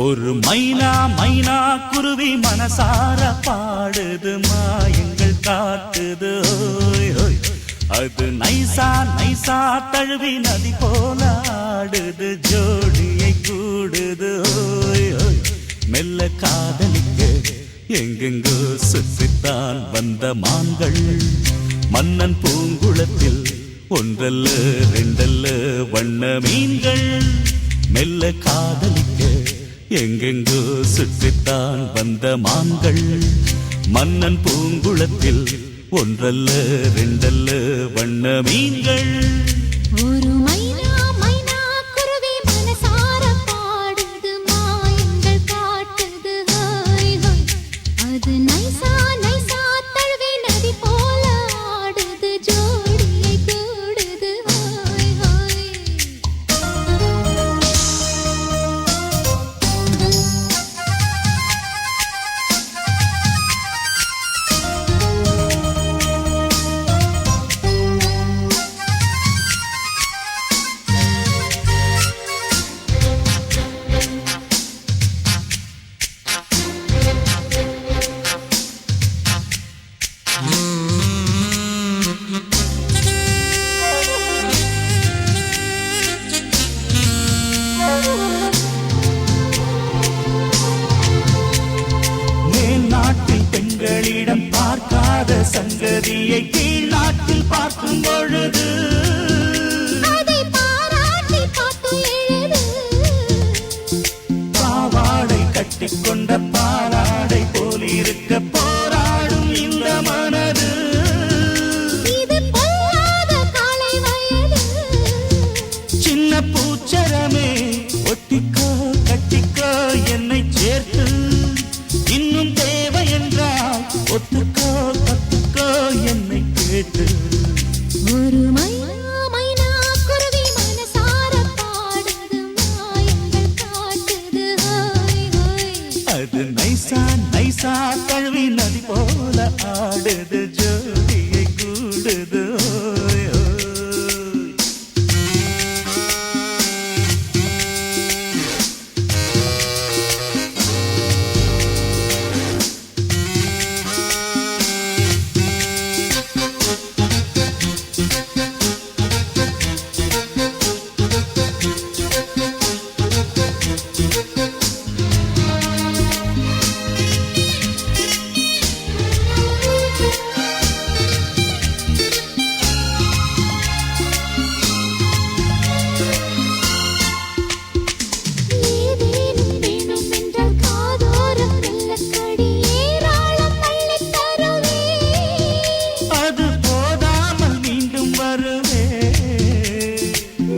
ஒரு மைனா மைனா குருவி மனசார பாடுது மாயங்கள் காட்டுது ஓய் ஓய். அது நைசா நைசா தழுவி நதி போல ஆடுது ஜோடியை கூடுது ஓய் ஓய். மெல்ல காதலிக்க எங்கெங்கோ சுற்றித்தான் வந்த மான்கள் மன்னன் பூங்குளத்தில் ஒன்றல்ல ரெண்டல்ல வண்ண மீன்கள். மெல்ல காதலிக்க எங்கெங்கோ சுற்றித்தான் வந்த மான்கள் மன்னன் பூங்குளத்தில் ஒன்றல்ல ரெண்டல்ல வண்ண மீன்கள். ஒரு மைனா மைனா குருவி மனசார பாடுது மாயங்கள் காட்டுது ஹோய் ஹோய். அது நைசா நைசா தழுவி நதி போல ஆடுது ஜோடியை கூடுது ஹோய் ஹோய். பெண்களிடம் பார்க்காத சங்கதியை கீழ் நாட்டில் பார்க்கும் பொழுது அதை பாராட்டி பாட்டு எழுது. பாவாடை கட்டிக்கொண்ட பாலாடை போல் இருக்க போராடும் இந்த மனது. இது பொல்லாத காலை வயது. சின்ன பூச்சரமே ஒட்டிக்கோ கட்டிக்கோ என்னை சேர்த்து இன்னும் தேவை என்றால் ஒத்துக்கோ கத்துக்கோ என்னை கேட்டு. ஒரு மைனா மைனா குருவி மனசார பாடுது மாயங்கள் காட்டுது ஹோய் ஹோய். அது நைசா நைசா தழுவி நதி போல ஆடுது ஜோடியை கூடுது ஓய் ஓய். ஏதேனும் வேணும் என்றால் காதோரம் மெல்லக்கடி ஏராளம் அள்ளித் தருவே. அது போதாமல் மீண்டும் வருவே.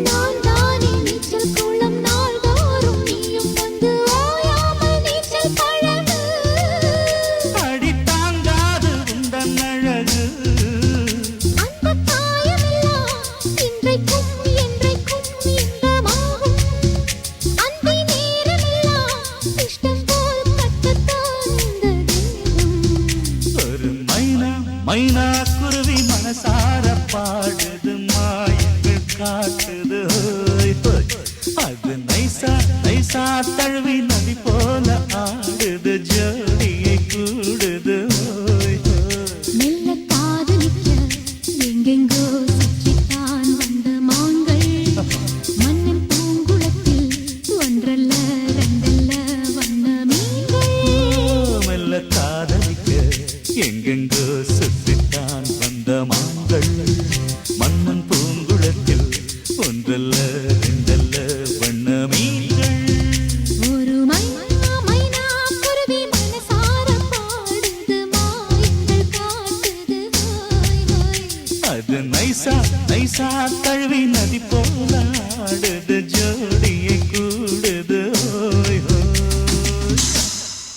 நான் தானே நீச்சல் குளம் நாள்தோறும் நீயும் வந்து ஓயாமல் நீச்சல் பழகு. அடி தாங்காது உந்தன் அழகு. அந்த காயமெல்லாம் இன்றைக்கும் என்றைக்கும் இன்பமாகும். அந்தி நேரமெல்லாம் இஷ்டம் போல் கட்டத்தான் இந்த தேகம். ஒரு மைனா மைனா குருவி மனசார பாடுது மாயங்கள் காட்டுது ஓய் ஓய். அது நைசா நைசா தழுவி நதி போல ஆடுது ஜோடியை கூடுது ஓய் ஓய். மெல்ல காதலிக்க எங்கெங்கோ சுற்றித்தான் வந்த மான்கள் மன்னன் பூங்குளத்தில் ஒன்றல்ல ரெண்டல்ல வண்ண மீன்கள். மெல்ல காதலிக்க எங்கெங்கோ சுற்றித்தான் வந்த மான்கள் மன்னன் பூங்குளத்தில் ஒன்றல்ல ரெண்டல்ல வண்ண மீன்கள். ஒரு மைனா மைனா குருவி மனசார பாடுது மாயங்கள் காட்டுது ஹோய் ஹோய். அது நைசா நைசா தழுவி நதி